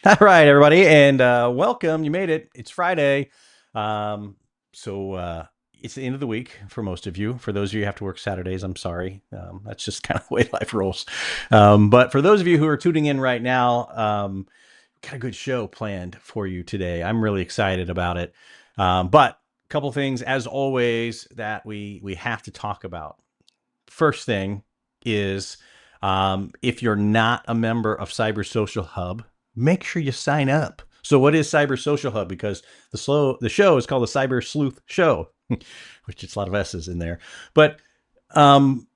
All right, everybody, and welcome. You made it. It's Friday. So it's the end of the week for most of you. For those of you who have to work Saturdays, I'm sorry. That's just kind of the way life rolls. But for those of you who are tuning in right now, got a good show planned for you today. I'm really excited about it. But a couple things, as always, that we have to talk about. First thing is if you're not a member of Cyber Social Hub, make sure you sign up. So what is Cyber Social Hub? Because the show is called the Cyber Sleuth Show, which it's a lot of S's in there. But um,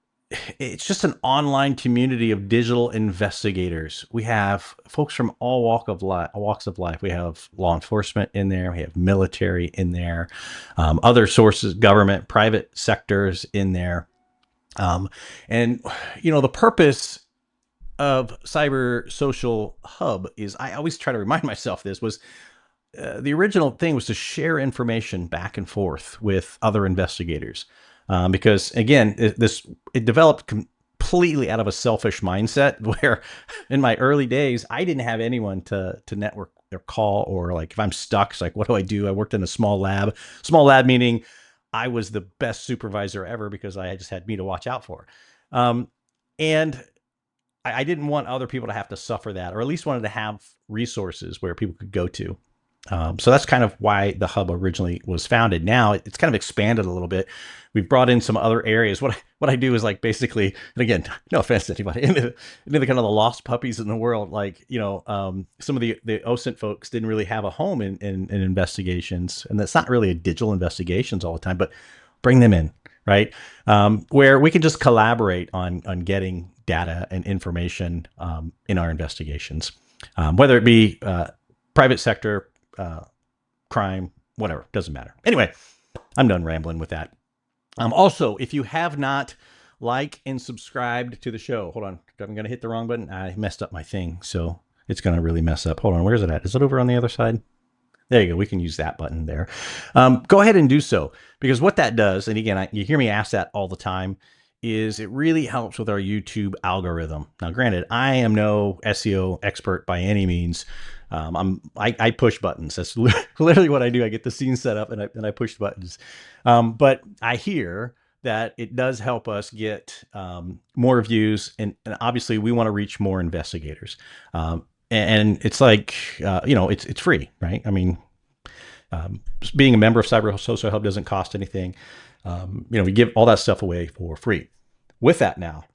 it's just an online community of digital investigators. We have folks from all walks of life. We have law enforcement in there. We have military in there, other sources, government, private sectors in there. And the purpose of Cyber Social Hub is, I always try to remind myself this was the original thing was to share information back and forth with other investigators. Because again, it developed completely out of a selfish mindset where in my early days, I didn't have anyone to network or call, or like, if I'm stuck, it's like, what do? I worked in a small lab meaning I was the best supervisor ever because I just had me to watch out for. And I didn't want other people to have to suffer that, or at least wanted to have resources where people could go to. So that's kind of why the hub originally was founded. Now it's kind of expanded a little bit. We've brought in some other areas. What I do is like basically, and again, no offense to anybody, into the kind of the lost puppies in the world. Like, some of the OSINT folks didn't really have a home in investigations, and that's not really a digital investigations all the time, but bring them in, right? Where we can just collaborate on getting data and information in our investigations, whether it be private sector, crime, whatever, doesn't matter. Anyway, I'm done rambling with that. Also, if you have not liked and subscribed to the show, hold on, I'm going to hit the wrong button. I messed up my thing, so it's going to really mess up. Hold on, where's it at? Is it over on the other side? There you go. We can use that button there. Go ahead and do so, because what that does, and again, you hear me ask that all the time, is it really helps with our YouTube algorithm. Now, granted, I am no SEO expert by any means. I push buttons. That's literally what I do. I get the scene set up and I push buttons. But I hear that it does help us get more views, and obviously we want to reach more investigators. And it's like, it's free, right? I mean, being a member of Cyber Social Hub doesn't cost anything. We give all that stuff away for free. With that, now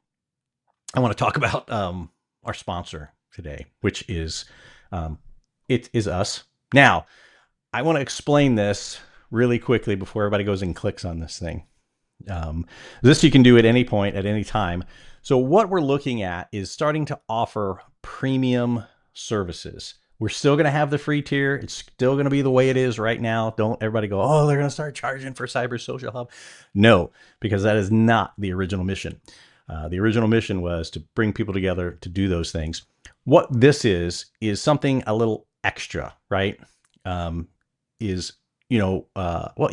I want to talk about our sponsor today, which is it is us. Now, I want to explain this really quickly before everybody goes and clicks on this thing. This you can do at any point, at any time. So what we're looking at is starting to offer premium services. We're still going to have the free tier. It's still going to be the way it is right now. Don't everybody go, oh, they're going to start charging for Cyber Social Hub. No, because that is not the original mission. The original mission was to bring people together to do those things. What this is something a little extra, right? Well, you'll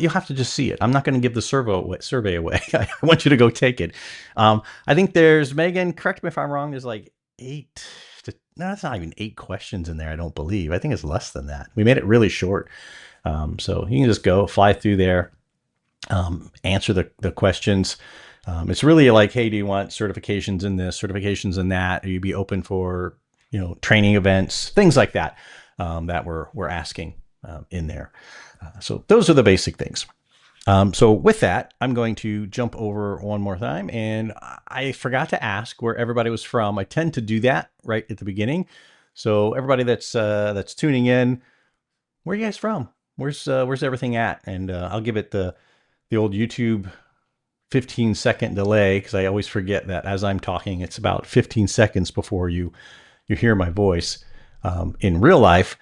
have to just see it. I'm not going to give the survey away. I want you to go take it. I think there's, Megan, correct me if I'm wrong, there's like no, it's not even 8 questions in there, I don't believe. I think it's less than that. We made it really short. So you can just fly through there, answer the questions. It's really like, hey, do you want certifications in this, certifications in that? Or you be open for, training events, things like that, that we're asking in there. So those are the basic things. So with that, I'm going to jump over one more time, and I forgot to ask where everybody was from. I tend to do that right at the beginning. So everybody that's tuning in, where are you guys from? Where's everything at? And I'll give it the old YouTube 15-second delay, because I always forget that as I'm talking, it's about 15 seconds before you hear my voice in real life.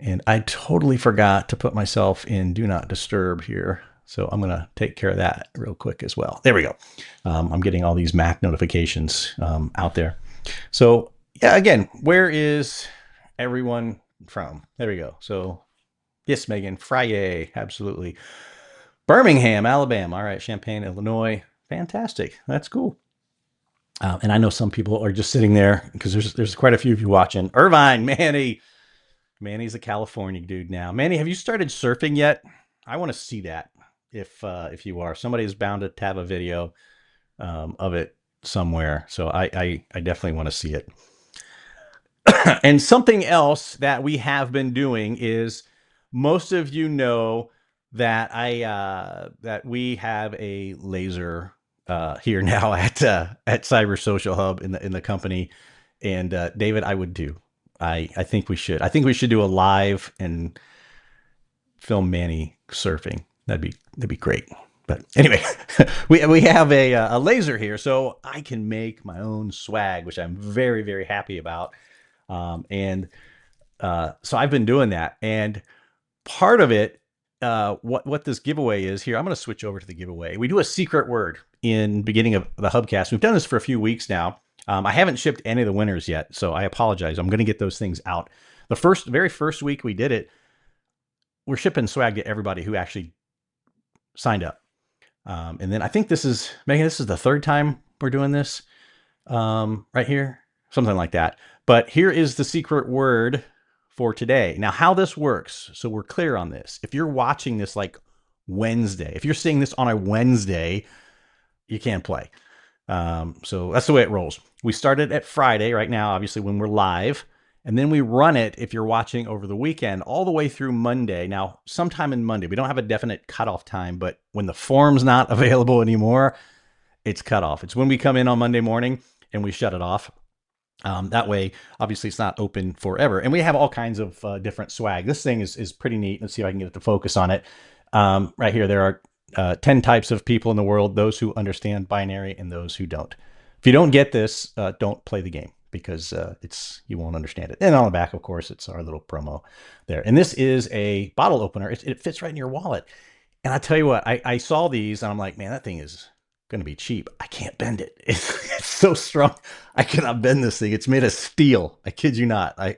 And I totally forgot to put myself in Do Not Disturb here. So I'm going to take care of that real quick as well. There we go. I'm getting all these Mac notifications out there. So yeah, again, where is everyone from? There we go. So yes, Megan, Friday, absolutely. Birmingham, Alabama. All right, Champaign, Illinois. Fantastic. That's cool. And I know some people are just sitting there because there's quite a few of you watching. Irvine, Manny, Manny's a California dude now. Manny, have you started surfing yet? I want to see that. If you are, somebody's bound to have a video of it somewhere. So I definitely want to see it. And something else that we have been doing is, most of you know that that we have a laser here now at Cyber Social Hub in the company. And David, I would do. I think we should. I think we should do a live and film Manny surfing. That'd be great. But anyway, we have a laser here, so I can make my own swag, which I'm very, very happy about. So I've been doing that, and part of it, what this giveaway is here, I'm going to switch over to the giveaway. We do a secret word in beginning of the Hubcast. We've done this for a few weeks now. I haven't shipped any of the winners yet, so I apologize. I'm going to get those things out. The very first week we did it, we're shipping swag to everybody who actually signed up. And then I think this is the third time we're doing this right here, something like that. But here is the secret word for today. Now, how this works, so we're clear on this. If you're watching this like Wednesday, if you're seeing this on a Wednesday, you can't play. So that's the way it rolls. We started at Friday right now, obviously, when we're live. And then we run it, if you're watching over the weekend, all the way through Monday. Now, sometime in Monday, we don't have a definite cutoff time, but when the form's not available anymore, it's cut off. It's when we come in on Monday morning and we shut it off. That way, obviously, it's not open forever. And we have all kinds of different swag. This thing is pretty neat. Let's see if I can get it to focus on it. Right here, there are 10 types of people in the world, those who understand binary and those who don't. If you don't get this, don't play the game, because you won't understand it. And on the back, of course, it's our little promo there. And this is a bottle opener. It fits right in your wallet. And I tell you what, I saw these and I'm like, man, that thing is going to be cheap. I can't bend it. It's so strong. I cannot bend this thing. It's made of steel. I kid you not. I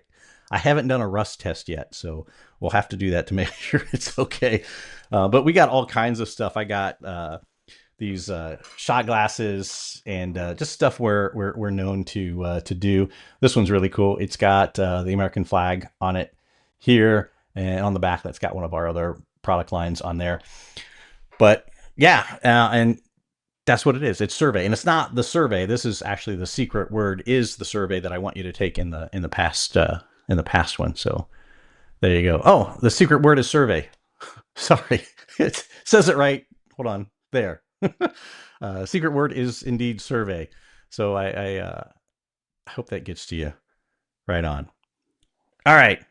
haven't done a rust test yet, so we'll have to do that to make sure it's okay. But we got all kinds of stuff. I got these shot glasses and just stuff we're known to do. This one's really cool. It's got the American flag on it here, and on the back that's got one of our other product lines on there. But yeah, and that's what it is. It's survey, and it's not the survey. This is actually the secret word is the survey that I want you to take in the past one. So there you go. Oh, the secret word is survey. Sorry, it says it right. Hold on there. Secret word is indeed survey. So I hope that gets to you right on. All right.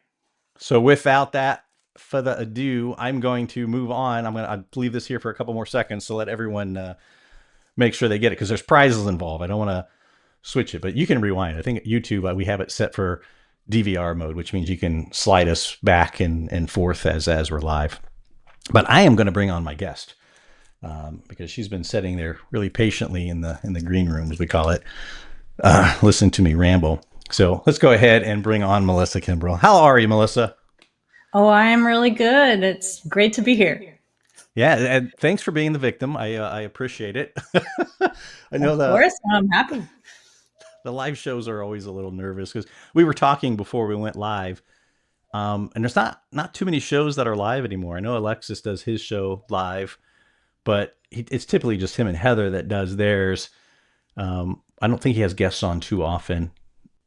So without that further ado, I'm going to move on. I'll leave this here for a couple more seconds to let everyone make sure they get it, because there's prizes involved. I don't want to switch it, but you can rewind. I think at YouTube we have it set for DVR mode, which means you can slide us back and forth as we're live. But I am going to bring on my guest. Because she's been sitting there really patiently in the green room, as we call it, listen to me ramble. So let's go ahead and bring on Melissa Kimbrell. How are you, Melissa? Oh, I am really good. It's great to be here. Yeah, and thanks for being the victim. I appreciate it. I know Of course, I'm happy. the live shows are always a little nervous, because we were talking before we went live. And there's not too many shows that are live anymore. I know Alexis does his show live, but it's typically just him and Heather that does theirs. I don't think he has guests on too often,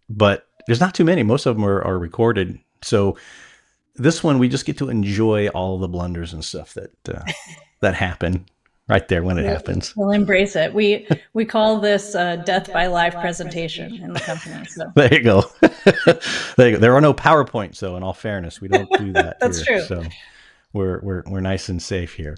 but there's not too many. Most of them are recorded. So this one, we just get to enjoy all the blunders and stuff that happen right there when it happens. We'll embrace it. We call this death by live presentation in the company. So there you go. There you go. There are no PowerPoints, though. In all fairness, we don't do that. That's here. true. So we're nice and safe here.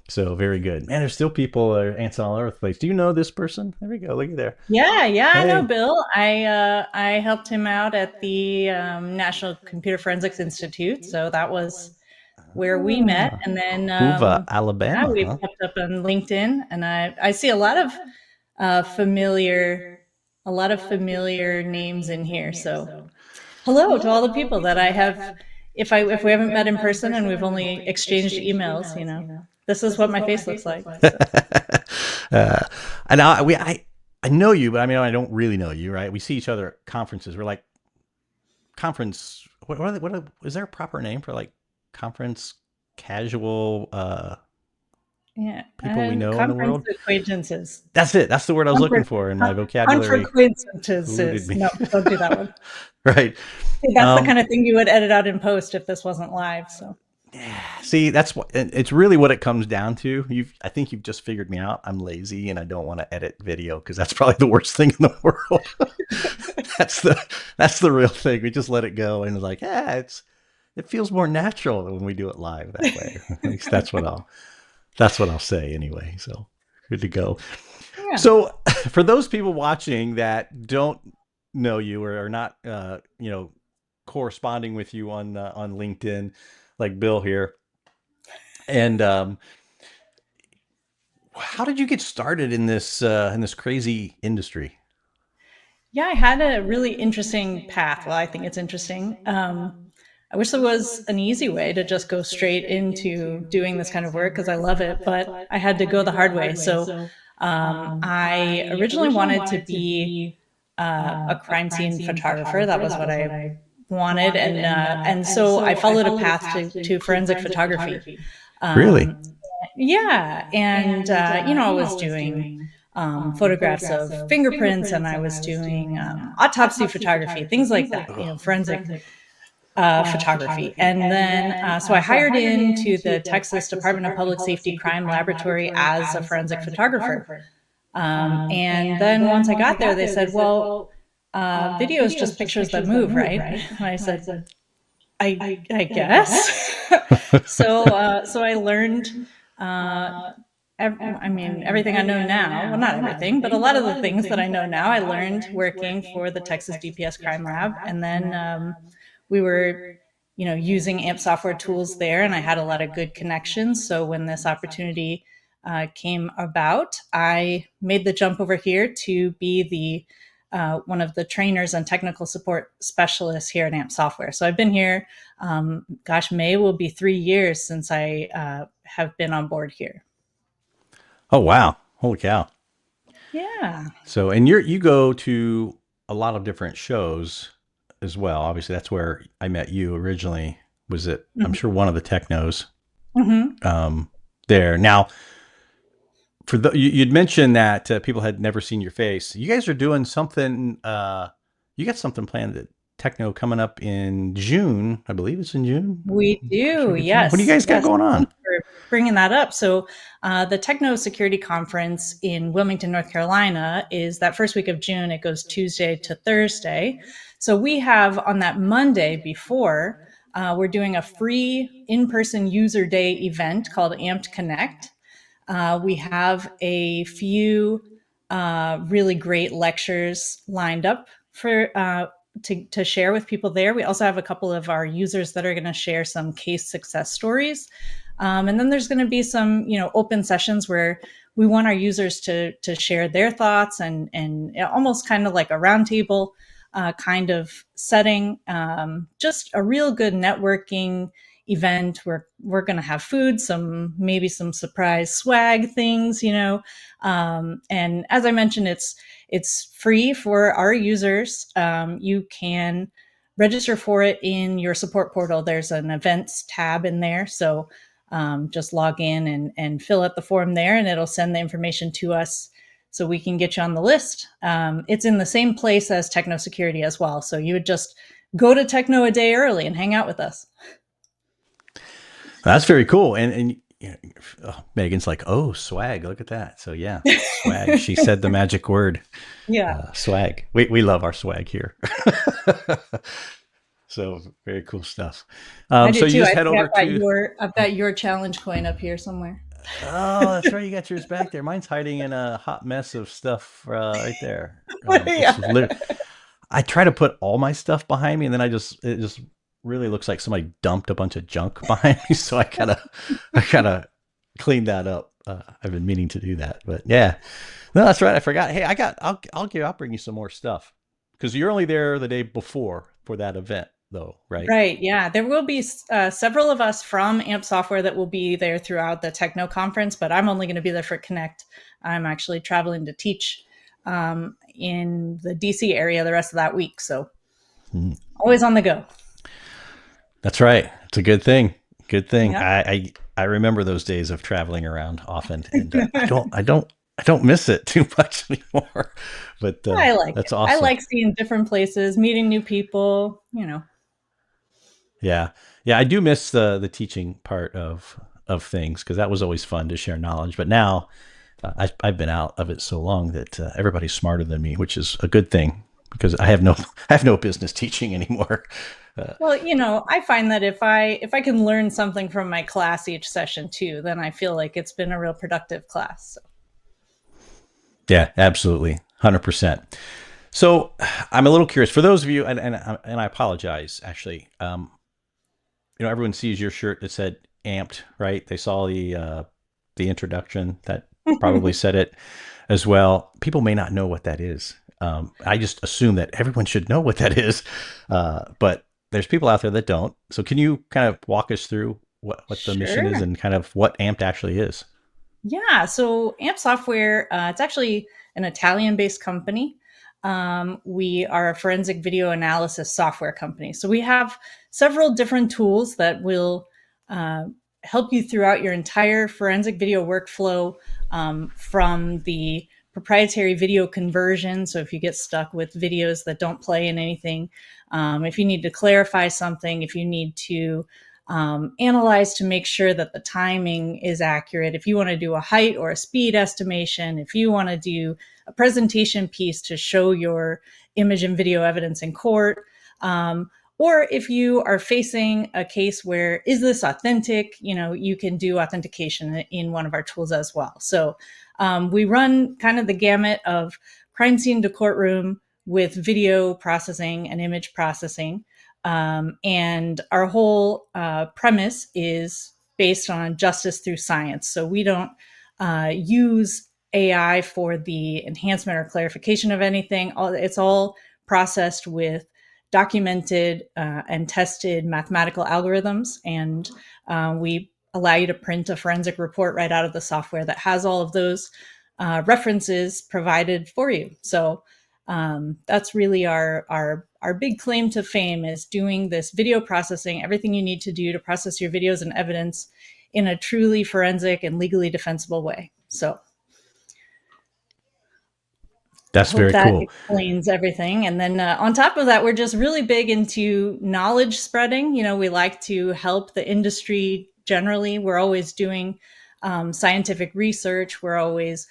So very good. Man, there's still people ants all over the place. Do you know this person? There we go. Look at there. Yeah, hey. I know Bill. I helped him out at the National Computer Forensics Institute. So that was where we met. And then Hoover, Alabama. We kept up on LinkedIn, and I see a lot of familiar names in here. So hello to all the people that I have. If we haven't met in person and we've only exchanged emails, this is what my face looks like. So. And I know you, but I don't really know you, right? We see each other at conferences. We're like conference. Is there a proper name for like conference casual Yeah, people we know in the conference world? acquaintances. That's it. That's the word I was looking Confer, for, and my vocabulary eluded conferences. me. No, don't do that one. Right. See, that's the kind of thing you would edit out in post if this wasn't live. So See, that's what it's really what it comes down to. I think you've just figured me out. I'm lazy and I don't want to edit video because that's probably the worst thing in the world. that's the real thing. We just let it go and it's like, it feels more natural when we do it live that way. At least that's what I'll say anyway. So good to go. yeah. So for those people watching that don't know you or are not, corresponding with you on LinkedIn, like Bill here, and how did you get started in this crazy industry? Yeah, I had a really interesting path. Well, I think it's interesting. I wish there was an easy way to just go straight into doing this kind of work because I love it, but I had to go the hard way. So I originally wanted to be a crime scene photographer. That was what I wanted, and so I followed a path to forensic photography. Really? Yeah, and I was doing photographs of fingerprints, and I was doing autopsy photography, things like that. Forensic photography, and then so I hired into the Texas Department of Public Safety Crime Laboratory as a forensic photographer. And then once I got there, they said, "Well, video is just pictures that move, right?" And I said, I guess. So I learned. Everything I know now. Well, not everything, but a lot of the things that I know now, I learned working for the Texas DPS Crime Lab, and then we were, using AMP software tools there, and I had a lot of good connections. So when this opportunity came about, I made the jump over here to be the one of the trainers and technical support specialists here at AMP Software. So I've been here, May will be 3 years since I have been on board here. Oh wow! Holy cow! Yeah. So, and you go to a lot of different shows as well. Obviously, that's where I met you originally. Was it? I'm sure one of the technos there. Now, you'd mentioned that people had never seen your face. You guys are doing something. You got something planned at Techno coming up in June. I believe it's in June. We do. Yes. What do you guys got going on? Thanks for bringing that up. So, the Techno Security Conference in Wilmington, North Carolina, is that first week of June. It goes Tuesday to Thursday. So we have on that Monday before, we're doing a free in-person user day event called Amped Connect. We have a few really great lectures lined up for to share with people there. We also have a couple of our users that are going to share some case success stories. And then there's going to be some, open sessions where we want our users to share their thoughts and almost kind of like a roundtable kind of setting. Just a real good networking event where we're going to have food, maybe some surprise swag things, and as I mentioned, it's free for our users. You can register for it in your support portal. There's an events tab in there. So just log in and fill out the form there, and it'll send the information to us so we can get you on the list. It's in the same place as Techno Security as well. So you would just go to Techno a day early and hang out with us. That's very cool. And Megan's like, oh, swag. Look at that. So yeah, swag. She said the magic word. Yeah. Swag. We love our swag here. So very cool stuff. I do so too. you just head over I've got your challenge coin up here somewhere. Oh, that's right. You got yours back there. Mine's hiding in a hot mess of stuff right there. I try to put all my stuff behind me, and then it just really looks like somebody dumped a bunch of junk behind me. So I kind of cleaned that up. I've been meaning to do that, but yeah, no, that's right. I forgot. Hey, I'll bring you some more stuff because you're only there the day before for that event though, right? Right. Yeah. There will be several of us from AMP Software that will be there throughout the Techno conference, but I'm only going to be there for Connect. I'm actually traveling to teach in the DC area the rest of that week. So Always on the go. That's right. It's a good thing. Good thing. Yeah. I remember those days of traveling around often, and I don't miss it too much anymore. But I like that's it. I awesome. like seeing different places, meeting new people, Yeah, yeah. I do miss the teaching part of things because that was always fun to share knowledge. But now I've been out of it so long that everybody's smarter than me, which is a good thing because I have no I have no business teaching anymore. Well, I find that if I can learn something from my class each session too, then I feel like it's been a real productive class. So. Yeah, absolutely, 100%. So I'm a little curious for those of you, and I apologize actually. Everyone sees your shirt that said "amped," right? They saw the introduction that probably said it as well. People may not know what that is. I just assume that everyone should know what that is, but there's people out there that don't. So can you kind of walk us through what the mission is Sure. and kind of what amped actually is? Yeah. So AMP Software, it's actually an Italian-based company. We are a forensic video analysis software company. So we have several different tools that will uh, help you throughout your entire forensic video workflow, from the proprietary video conversion. So if you get stuck with videos that don't play in anything, if you need to clarify something, if you need to analyze to make sure that the timing is accurate. If you want to do a height or a speed estimation, if you want to do a presentation piece to show your image and video evidence in court, or if you are facing a case where is this authentic, you can do authentication in one of our tools as well. So we run kind of the gamut of crime scene to courtroom with video processing and image processing. And our whole premise is based on justice through science. So we don't use AI for the enhancement or clarification of anything. It's all processed with documented and tested mathematical algorithms. And we allow you to print a forensic report right out of the software that has all of those references provided for you. So that's really our big claim to fame, is doing this video processing, everything you need to do to process your videos and evidence in a truly forensic and legally defensible way. So I That's hope very that cool. explains everything. And then on top of that, we're just really big into knowledge spreading. We like to help the industry generally. We're always doing scientific research. We're always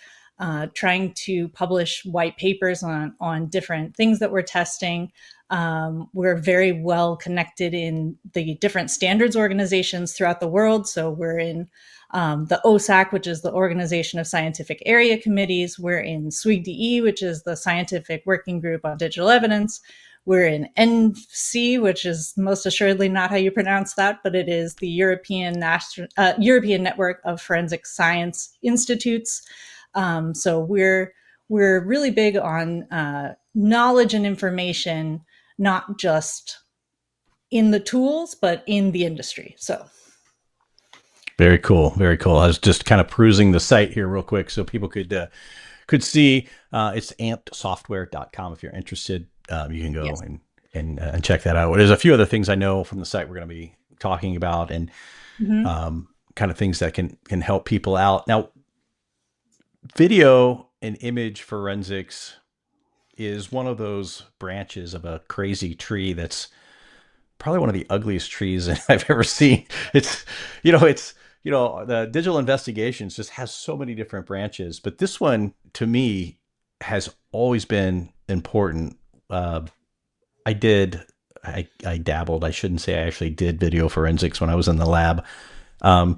trying to publish white papers on different things that we're testing. We're very well connected in the different standards organizations throughout the world. So we're in the OSAC, which is the Organization of Scientific Area Committees. We're in SWIGDE, which is the Scientific Working Group on Digital Evidence. We're in NC, which is most assuredly not how you pronounce that, but it is the European Network of Forensic Science Institutes. So we're really big on knowledge and information, not just in the tools, but in the industry. So Very cool. Very cool. I was just kind of perusing the site here real quick so people could see. It's ampedsoftware.com. If you're interested, you can go yes. and check that out. There's a few other things I know from the site we're going to be talking about, and Mm-hmm. kind of things that can help people out. Now, video and image forensics is one of those branches of a crazy tree that's probably one of the ugliest trees that I've ever seen. The digital investigations just has so many different branches, but this one to me has always been important. I did, I dabbled. I shouldn't say I actually did video forensics when I was in the lab, um,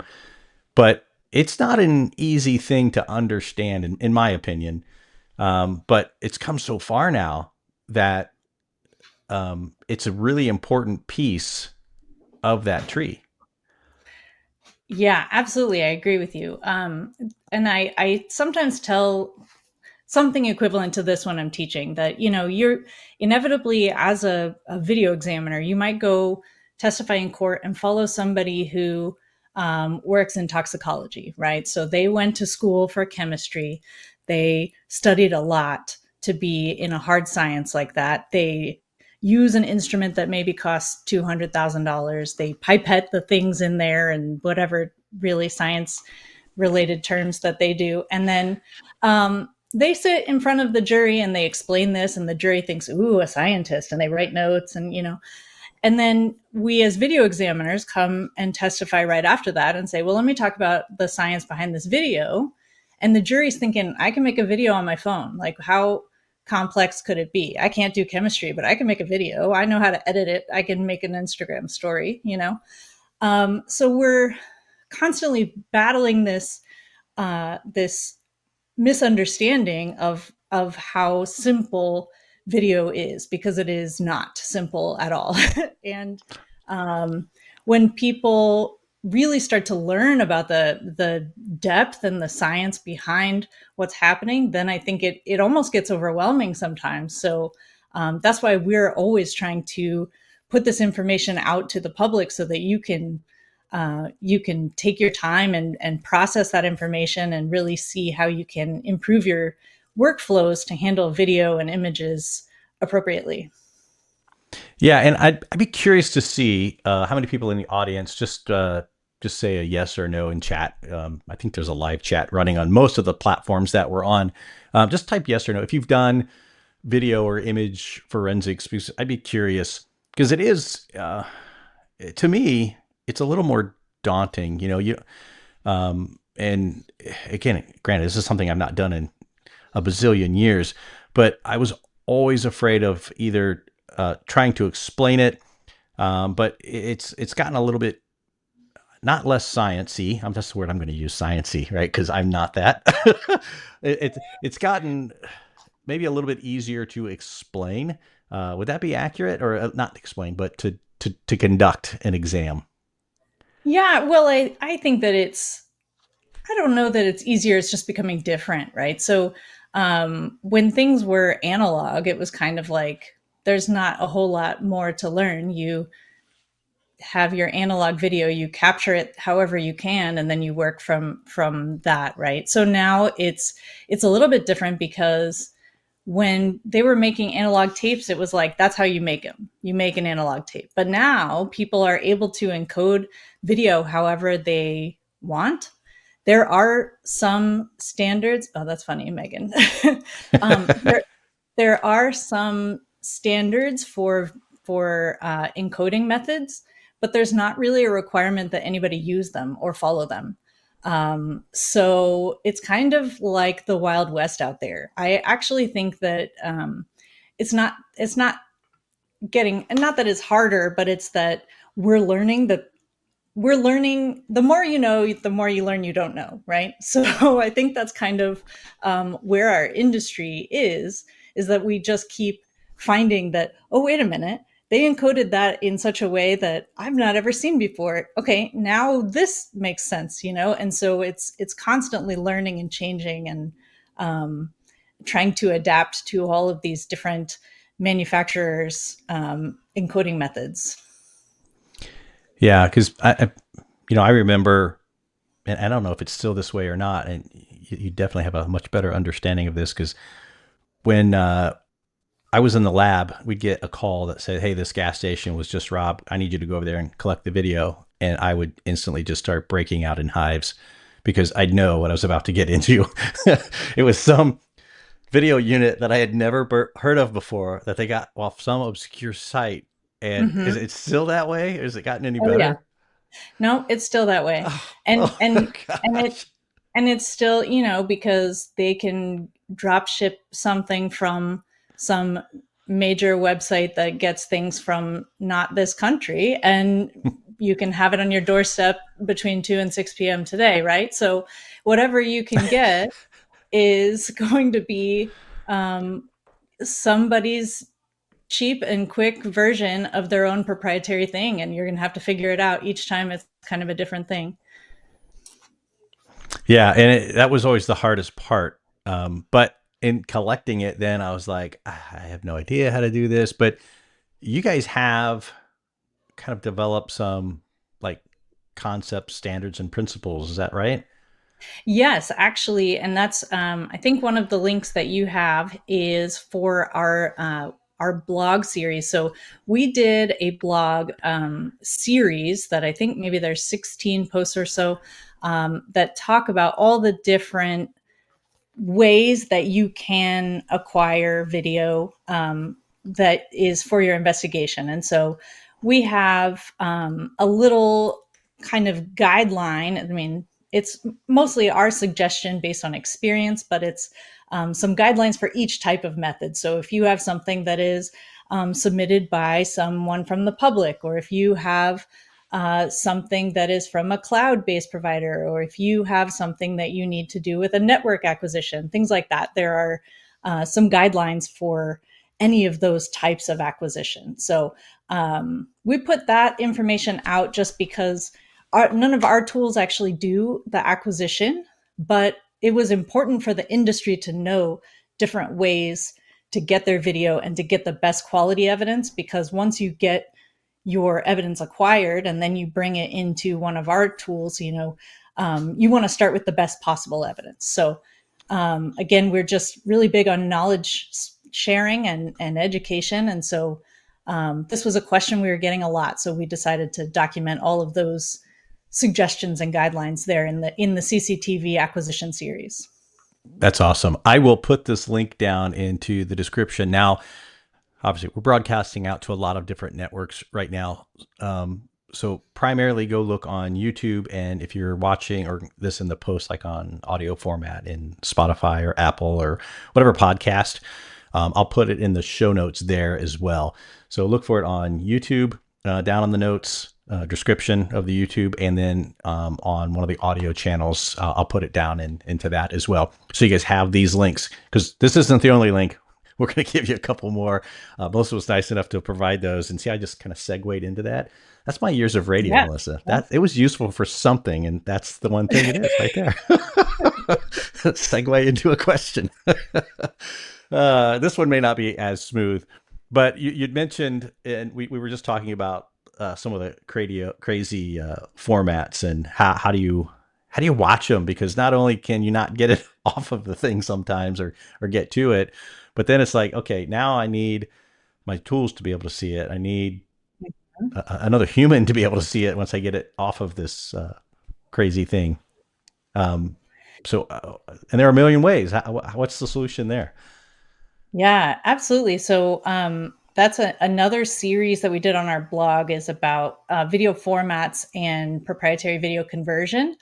but it's not an easy thing to understand, in my opinion. But it's come so far now that it's a really important piece of that tree. Yeah, absolutely. I agree with you. And I sometimes tell something equivalent to this when I'm teaching, that, you're inevitably, as a video examiner, you might go testify in court and follow somebody who works in toxicology, right? So they went to school for chemistry. They studied a lot to be in a hard science like that. They use an instrument that maybe costs $200,000. They pipette the things in there and whatever really science related terms that they do. And then they sit in front of the jury and they explain this, and the jury thinks, ooh, a scientist, and they write notes, and and then we as video examiners come and testify right after that and say, well, let me talk about the science behind this video. And the jury's thinking, I can make a video on my phone. Like, how complex could it be? I can't do chemistry, but I can make a video. I know how to edit it. I can make an Instagram story, So we're constantly battling this misunderstanding of how simple video is, because it is not simple at all. And when people really start to learn about the depth and the science behind what's happening, then I think it almost gets overwhelming sometimes. So that's why we're always trying to put this information out to the public so that you can take your time and process that information and really see how you can improve your workflows to handle video and images appropriately. Yeah, and I'd be curious to see how many people in the audience just say a yes or no in chat. I think there's a live chat running on most of the platforms that we're on. Just type yes or no if you've done video or image forensics, because I'd be curious, because it is to me it's a little more daunting. And again, granted, this is something I've not done in a bazillion years, but I was always afraid of either trying to explain it, but it's gotten a little bit not less science-y. That's the word I'm going to use, science-y, right? Because I'm not that. It's gotten maybe a little bit easier to explain. Would that be accurate, or not explain, but to conduct an exam? Yeah, well, I think that I don't know that it's easier. It's just becoming different, right? So when things were analog, it was kind of like there's not a whole lot more to learn. You have your analog video, you capture it however you can, and then you work from that, right? So now it's a little bit different, because when they were making analog tapes, it was like, that's how you make them. You make an analog tape. But now people are able to encode video however they want. There are some standards. Oh, that's funny, Megan. There are some standards for encoding methods, but there's not really a requirement that anybody use them or follow them. So it's kind of like the Wild West out there. I actually think that it's not getting, and not that it's harder, but it's that we're learning the more you know, the more you learn you don't know, right? So I think that's kind of where our industry is that we just keep finding that, oh, wait a minute, they encoded that in such a way that I've not ever seen before. Okay, now this makes sense, and so it's constantly learning and changing, and trying to adapt to all of these different manufacturers' encoding methods. Yeah, because I remember, and I don't know if it's still this way or not, and you definitely have a much better understanding of this, because when I was in the lab, we'd get a call that said, hey, this gas station was just robbed. I need you to go over there and collect the video. And I would instantly just start breaking out in hives, because I'd know what I was about to get into. It was some video unit that I had never heard of before that they got off some obscure site. And Mm-hmm. is it still that way? Or has it gotten any Oh yeah. better? No, it's still that way. Oh, And oh and and it gosh. and it's still, because they can drop ship something from some major website that gets things from not this country, and you can have it on your doorstep between 2 and 6 p.m. today, right? So whatever you can get is going to be somebody's cheap and quick version of their own proprietary thing, and you're going to have to figure it out each time. It's kind of a different thing. Yeah, and that was always the hardest part. But in collecting it, then I was like, I have no idea how to do this. But you guys have kind of developed some like concepts, standards, and principles. Is that right? Yes, actually, and that's I think one of the links that you have is for our our blog series. So we did a blog series that I think maybe there's 16 posts or so that talk about all the different ways that you can acquire video that is for your investigation. And so we have a little kind of guideline. I mean, it's mostly our suggestion based on experience, but it's some guidelines for each type of method. So if you have something that is submitted by someone from the public, or if you have something that is from a cloud-based provider, or if you have something that you need to do with a network acquisition, things like that. There are some guidelines for any of those types of acquisition. So we put that information out just because none of our tools actually do the acquisition, but it was important for the industry to know different ways to get their video and to get the best quality evidence, because once you get your evidence acquired and then you bring it into one of our tools, you want to start with the best possible evidence. So again, we're just really big on knowledge sharing and education. And so this was a question we were getting a lot. So we decided to document all of those suggestions and guidelines there in the CCTV acquisition series. That's awesome. I will put this link down into the description. Now, obviously, we're broadcasting out to a lot of different networks right now. So primarily go look on YouTube. And if you're watching or this in the post, like on audio format in Spotify or Apple or whatever podcast, I'll put it in the show notes there as well. So look for it on YouTube, down on the notes, description of the YouTube, and then on one of the audio channels, I'll put it down into that as well. So you guys have these links, because this isn't the only link. We're going to give you a couple more. Melissa was nice enough to provide those, and see, I just kind of segued into that. That's my years of radio, yeah. Melissa. That it was useful for something, and that's the one thing it is right there. Segue into a question. This one may not be as smooth, but you'd mentioned, and we were just talking about some of the crazy formats, and how do you watch them? Because not only can you not get it off of the thing sometimes or get to it, but then it's like, okay, now I need my tools to be able to see it. I need another human to be able to see it once I get it off of this crazy thing. And there are a million ways. What's the solution there? Yeah, absolutely. So that's another series that we did on our blog, is about video formats and proprietary video conversion.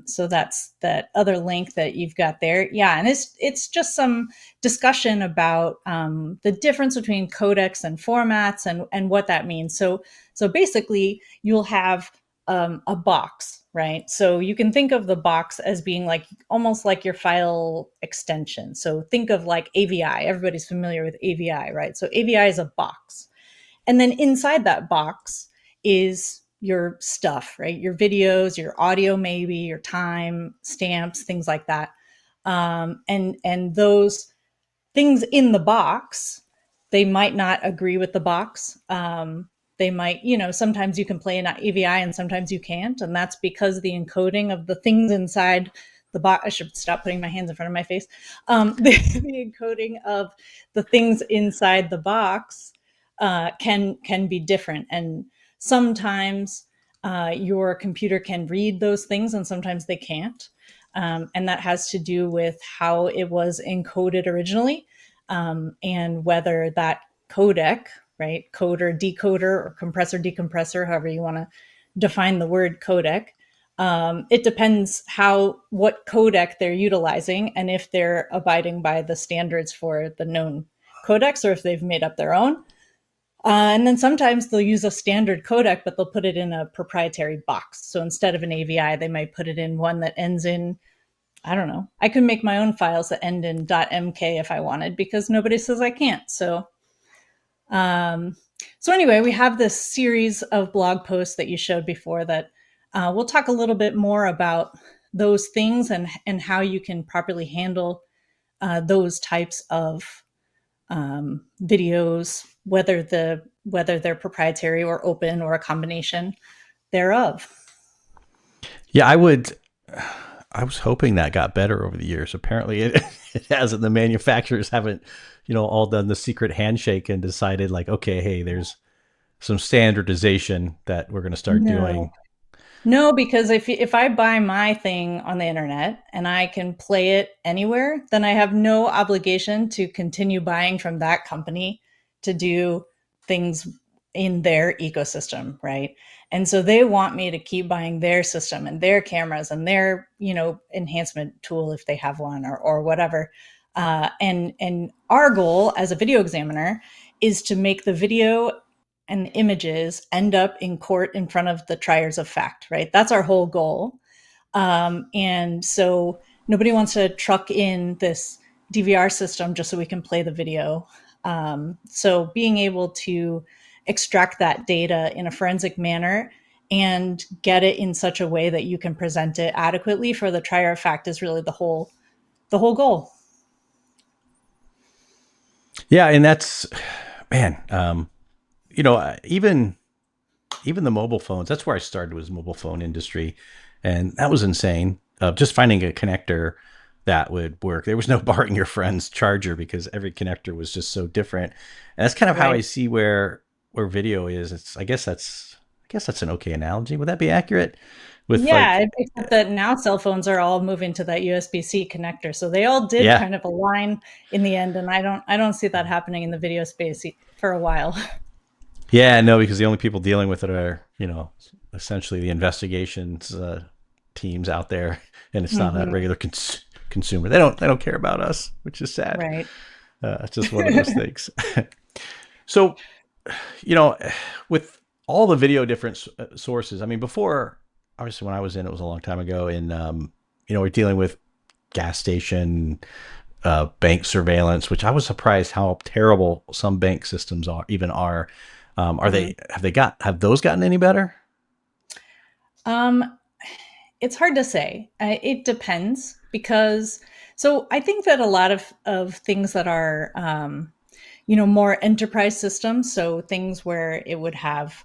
So that's that other link that you've got there. Yeah. And it's just some discussion about the difference between codecs and formats and what that means. So basically you'll have a box, right? So you can think of the box as being like almost like your file extension. So think of like AVI. Everybody's familiar with AVI, right? So AVI is a box. And then inside that box is your stuff, right? Your videos, your audio, maybe your time stamps, things like that. And those things in the box, they might not agree with the box. They might, sometimes you can play an AVI and sometimes you can't. And that's because the encoding of the things inside the box, I should stop putting my hands in front of my face. The encoding of the things inside the box can be different. And sometimes your computer can read those things and sometimes they can't. And that has to do with how it was encoded originally, and whether that codec, right, coder, decoder, or compressor, decompressor, however you want to define the word codec. It depends what codec they're utilizing and if they're abiding by the standards for the known codecs or if they've made up their own. And then sometimes they'll use a standard codec, but they'll put it in a proprietary box. So instead of an AVI, they might put it in one that ends in, I don't know. I could make my own files that end in .mk if I wanted, because nobody says I can't. So anyway, we have this series of blog posts that you showed before that we'll talk a little bit more about those things and how you can properly handle those types of videos, whether they're proprietary or open or a combination thereof. Yeah, I was hoping that got better over the years. Apparently it hasn't. The manufacturers haven't, all done the secret handshake and decided like, okay, hey, there's some standardization that we're going to start No. doing. No, because if I buy my thing on the internet and I can play it anywhere, then I have no obligation to continue buying from that company to do things in their ecosystem, right? And so they want me to keep buying their system and their cameras and their, enhancement tool if they have one or whatever. And our goal as a video examiner is to make the video and the images end up in court in front of the triers of fact, right? That's our whole goal. And so nobody wants to truck in this DVR system just so we can play the video. So being able to extract that data in a forensic manner and get it in such a way that you can present it adequately for the trier of fact is really the whole goal. Yeah. And that's, man, even the mobile phones, that's where I started, was mobile phone industry. And that was insane. Just finding a connector that would work. There was no borrowing your friend's charger because every connector was just so different. And that's kind of how I Right. see where video is. I guess that's an okay analogy. Would that be accurate? With Yeah, like, except that now cell phones are all moving to that USB-C connector. So they all did yeah, kind of align in the end, and I don't see that happening in the video space for a while. yeah, no, because the only people dealing with it are, essentially the investigations teams out there, and it's not a Hmm. regular consumer. They don't care about us, which is sad. Right. It's just one of those things. So, you know, with all the video different sources, I mean, before, obviously, when I was in, it was a long time ago, and we're dealing with gas station, bank surveillance, which I was surprised how terrible some bank systems are. Are Mhm. they have those gotten any better? Um, it's hard to say. It depends because so I think that a lot of things that are more enterprise systems, so things where it would have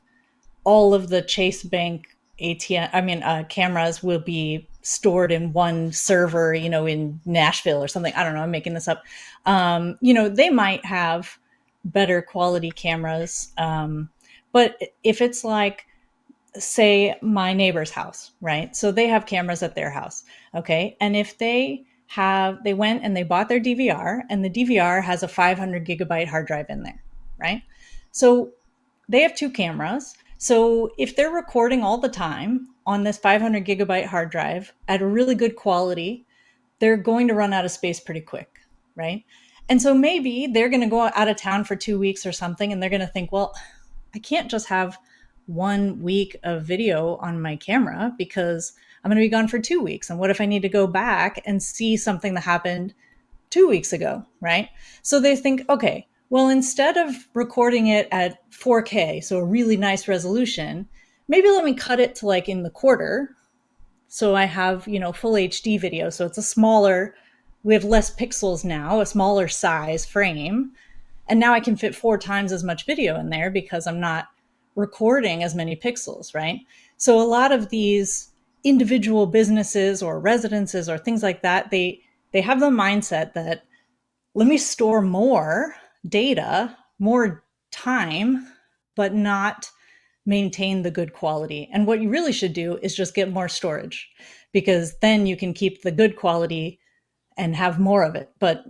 all of the Chase Bank ATM, cameras will be stored in one server, in Nashville or something. I don't know. I'm making this up. They might have better quality cameras. But if it's like, say, my neighbor's house, right? So they have cameras at their house. Okay. And if they went and they bought their DVR and the DVR has a 500 gigabyte hard drive in there, right? So they have two cameras. So if they're recording all the time on this 500 gigabyte hard drive at a really good quality, they're going to run out of space pretty quick, right? And so maybe they're going to go out of town for 2 weeks or something, and they're going to think, well, I can't just have 1 week of video on my camera because I'm going to be gone for 2 weeks. And what if I need to go back and see something that happened 2 weeks ago, right? So they think, okay, well, instead of recording it at 4K, so a really nice resolution, maybe let me cut it to like in the quarter. So I have, full HD video. So it's we have less pixels now, a smaller size frame. And now I can fit 4 times as much video in there because I'm not recording as many pixels, right? So a lot of these individual businesses or residences or things like that, they have the mindset that let me store more data, more time, but not maintain the good quality. And what you really should do is just get more storage because then you can keep the good quality and have more of it. But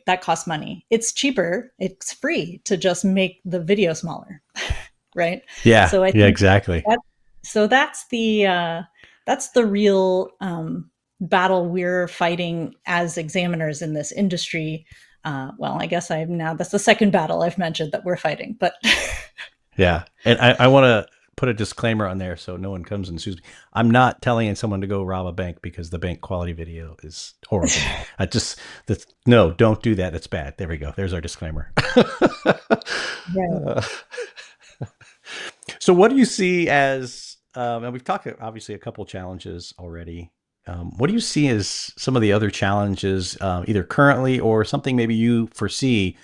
that costs money. It's cheaper, it's free to just make the video smaller, right? Yeah, So I yeah, think exactly. that so that's the real battle we're fighting as examiners in this industry. Well, I guess that's the second battle I've mentioned that we're fighting, but Yeah. And I want to put a disclaimer on there so no one comes and sues me. I'm not telling someone to go rob a bank because the bank quality video is horrible. No, don't do that. It's bad. There we go. There's our disclaimer. right. Uh, so what do you see as, and we've talked obviously a couple challenges already. What do you see as some of the other challenges, either currently or something maybe you foresee,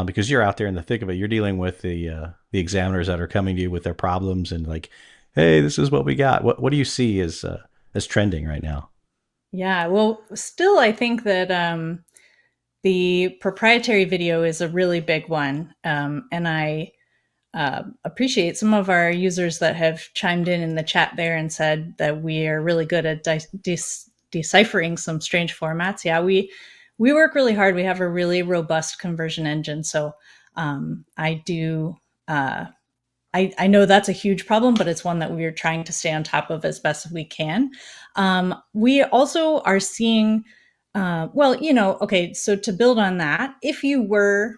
because you're out there in the thick of it. You're dealing with the examiners that are coming to you with their problems and like, hey, this is what we got. What do you see as trending right now? Yeah. Well, still, I think that the proprietary video is a really big one. And I appreciate some of our users that have chimed in the chat there and said that we are really good at deciphering some strange formats. Yeah, we work really hard. We have a really robust conversion engine. So I do. I know that's a huge problem, but it's one that we are trying to stay on top of as best as we can. We also are seeing, well, okay, so to build on that, if you were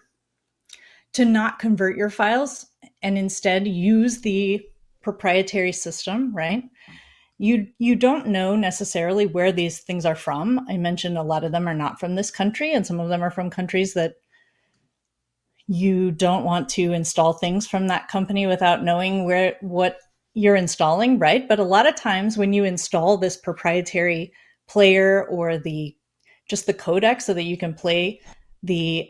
to not convert your files and instead use the proprietary system, right? You don't know necessarily where these things are from. I mentioned a lot of them are not from this country, and some of them are from countries that you don't want to install things from that company without knowing where what you're installing, right? But a lot of times when you install this proprietary player or the just the codec so that you can play the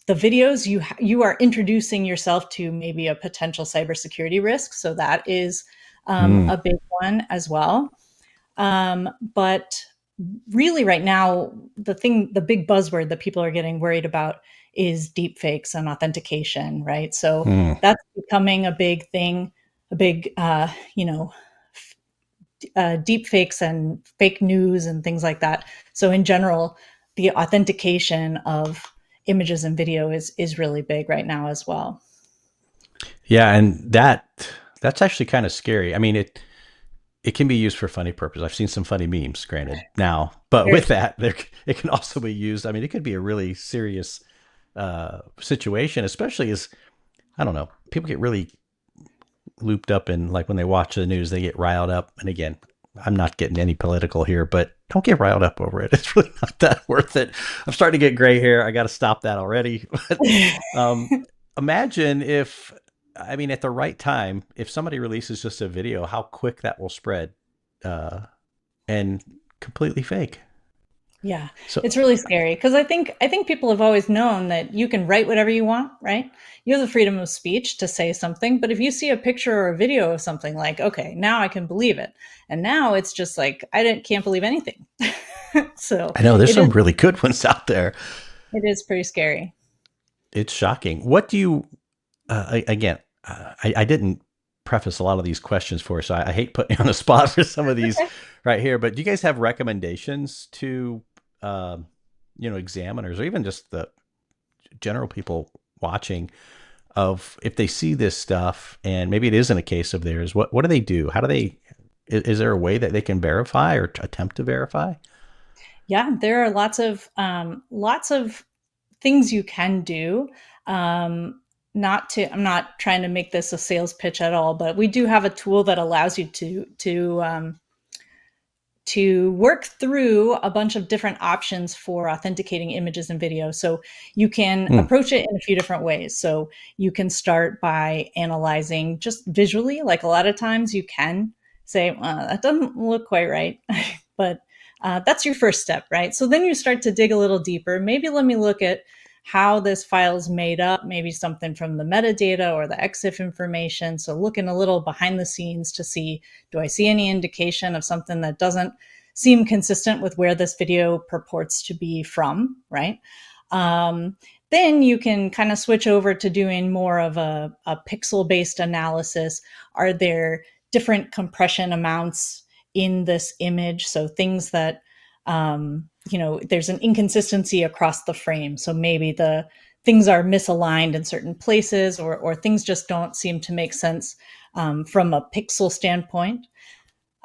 videos, you are introducing yourself to maybe a potential cybersecurity risk. So that is Hmm. a big one as well. But really, right now, the big buzzword that people are getting worried about is deep fakes and authentication, right? So Hmm. that's becoming a big thing, a big, deep fakes and fake news and things like that. So in general, the authentication of images and video is really big right now as well. Yeah, and that's actually kind of scary. I mean, it can be used for funny purpose. I've seen some funny memes, granted, now, but Very with that, there it can also be used. I mean, it could be a really serious situation, especially as I don't know, people get really looped up in like when they watch the news, they get riled up. And again, I'm not getting any political here, but don't get riled up over it. It's really not that worth it. I'm starting to get gray hair. I got to stop that already. But um, imagine if, I mean, at the right time, if somebody releases just a video, how quick that will spread uh, and completely fake. Yeah, So it's really scary because I think people have always known that you can write whatever you want, right? You have the freedom of speech to say something, but if you see a picture or a video of something like, okay, now I can believe it, and now it's just like can't believe anything. So I know there's it is some really good ones out there. it is pretty scary. It's shocking. What do you again, I didn't preface a lot of these questions for, so I hate putting you on the spot for some of these right here. But do you guys have recommendations to, um, examiners or even just the general people watching of if they see this stuff and maybe it isn't a case of theirs? What do they do? How do they? Is there a way that they can verify or attempt to verify? Yeah, there are lots of things you can do. Um, I'm not trying to make this a sales pitch at all, but we do have a tool that allows you to work through a bunch of different options for authenticating images and video. So you can Hmm. approach it in a few different ways. So you can start by analyzing just visually. Like a lot of times you can say, that doesn't look quite right. But that's your first step, right? So then you start to dig a little deeper. Maybe let me look at how this file is made up, maybe something from the metadata or the EXIF information. So looking a little behind the scenes to see, do I see any indication of something that doesn't seem consistent with where this video purports to be from, right? Um, then you can kind of switch over to doing more of a pixel based analysis. Are there different compression amounts in this image? So things that, there's an inconsistency across the frame. So maybe the things are misaligned in certain places, or things just don't seem to make sense from a pixel standpoint.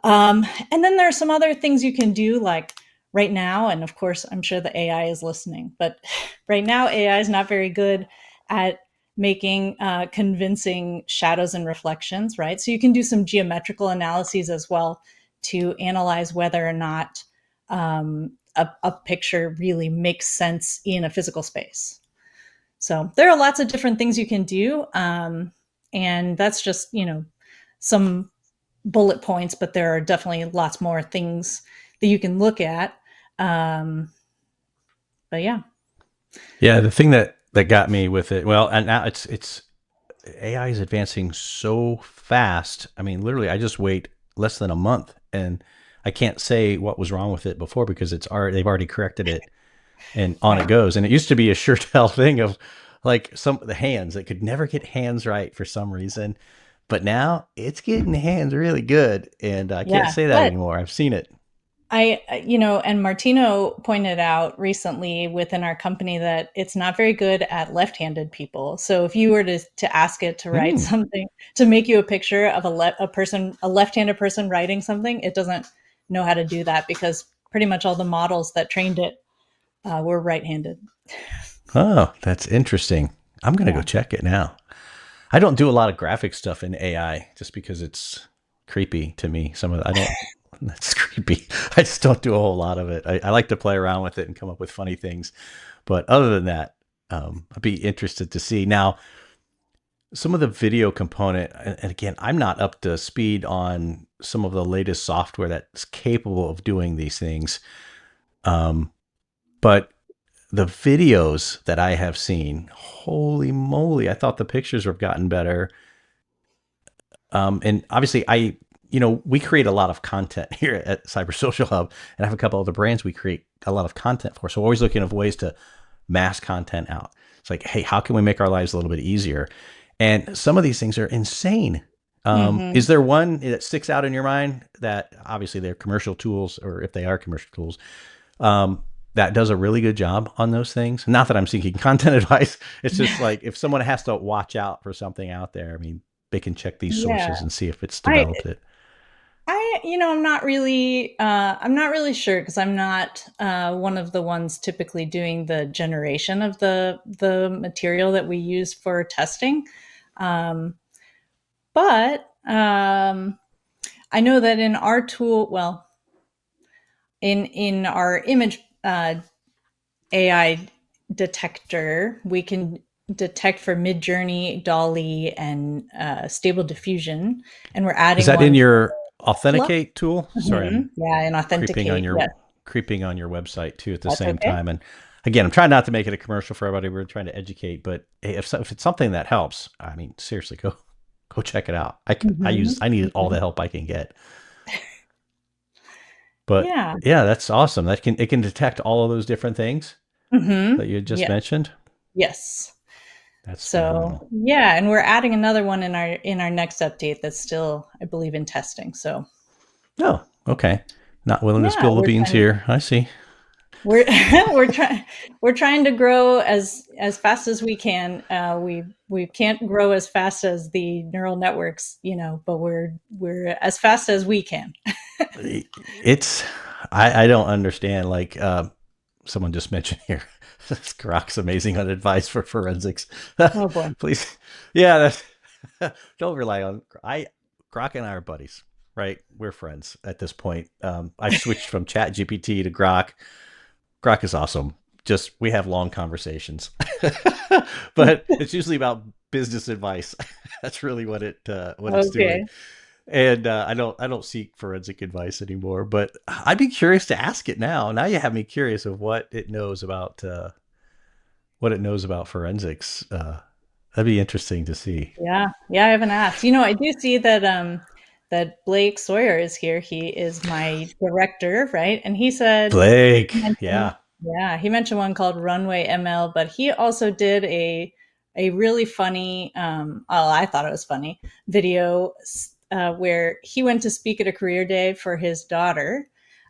And then there are some other things you can do, like right now, and of course, I'm sure the AI is listening, but right now, AI is not very good at making convincing shadows and reflections, right? So you can do some geometrical analyses as well to analyze whether or not a picture really makes sense in a physical space. So there are lots of different things you can do. And that's just, some bullet points, but there are definitely lots more things that you can look at. Um, but yeah, Yeah, the thing that got me with it, well, and now it's AI is advancing so fast. I mean, literally, I just wait less than a month, and I can't say what was wrong with it before because they've already corrected it and on it goes. And it used to be a sure tell thing of like the hands. It could never get hands right for some reason. But now it's getting hands really good. And I can't Yeah. say that But anymore. I've seen it. and Martino pointed out recently within our company that it's not very good at left-handed people. So if you were to ask it to write something, to make you a picture of a left-handed person writing something, it doesn't know how to do that because pretty much all the models that trained it were right-handed. Oh, that's interesting. I'm going to go Yeah. check it now. I don't do a lot of graphic stuff in AI just because it's creepy to me. I don't, that's creepy. I just don't do a whole lot of it. I like to play around with it and come up with funny things. But other than that, I'd be interested to see. Now, some of the video component, and again, I'm not up to speed on some of the latest software that's capable of doing these things. But the videos that I have seen, holy moly, I thought the pictures have gotten better. And obviously we create a lot of content here at Cyber Social Hub, and I have a couple other brands we create a lot of content for. So we're always looking at ways to mass content out. It's like, hey, how can we make our lives a little bit easier? And some of these things are insane. Is there one that sticks out in your mind that obviously they're commercial tools, or if they are commercial tools, that does a really good job on those things? Not that I'm seeking content advice. It's just like if someone has to watch out for something out there, I mean, they can check these Yeah. sources and see if it's I developed it. I'm not really sure because I'm not one of the ones typically doing the generation of the material that we use for testing. But I know that in our tool, well, in our image AI detector, we can detect for Midjourney, Dolly, and Stable Diffusion, and we're Is adding that in one for your fluff. authenticate tool? Sorry, I'm Yeah, and authenticate. Yes, creeping on your website too at the that's same okay. time. And again, I'm trying not to make it a commercial for everybody. We're trying to educate, but hey, if it's something that helps, I mean, seriously, go check it out. I need all the help I can get. But Yeah. yeah, that's awesome. It can detect all of those different things that you just Yeah. mentioned. Yes. That's So phenomenal. yeah, and we're adding another one in our next update that's still, I believe, in testing. So Oh, okay. Not willing to yeah, spill the beans here. I see. we're we're trying we're trying to grow as fast as we can. We can't grow as fast as the neural networks, but we're as fast as we can. It's I don't understand. Like someone just mentioned here, Grok's amazing on advice for forensics. Oh boy. Please, yeah, don't rely on Grok and I are buddies, right? We're friends at this point. I've switched from Chat GPT to Grok. Grok is awesome. Just we have long conversations, but it's usually about business advice. That's really what it's doing. Okay. And I don't seek forensic advice anymore. But I'd be curious to ask it now. Now you have me curious of what it knows about forensics. That'd be interesting to see. Yeah. Yeah, I haven't asked. I do see that Blake Sawyer is here. He is my director, right? And he said Blake, mentioned, yeah. yeah, he mentioned one called Runway ML, but he also did a really funny, well, I thought it was funny video where he went to speak at a career day for his daughter.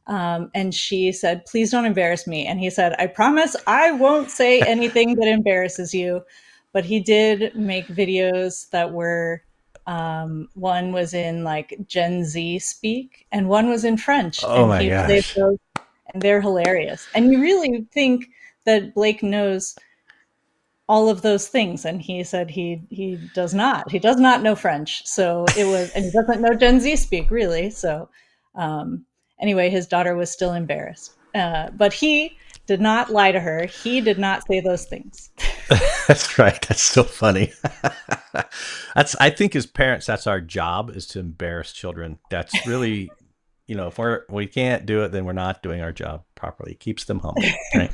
And she said, "Please don't embarrass me." And he said, "I promise I won't say anything that embarrasses you." But he did make videos that were, one was in like Gen Z speak and one was in French. Oh And my he played gosh. those and they're hilarious. And you really think that Blake knows all of those things, and he said he does not. He does not know French. So it was, and he doesn't know Gen Z speak really. So anyway, his daughter was still embarrassed, but he did not lie to her. He did not say those things. That's right. That's so funny. I think as parents, that's our job, is to embarrass children. That's really, if we can't do it, then we're not doing our job properly. It keeps them humble, right?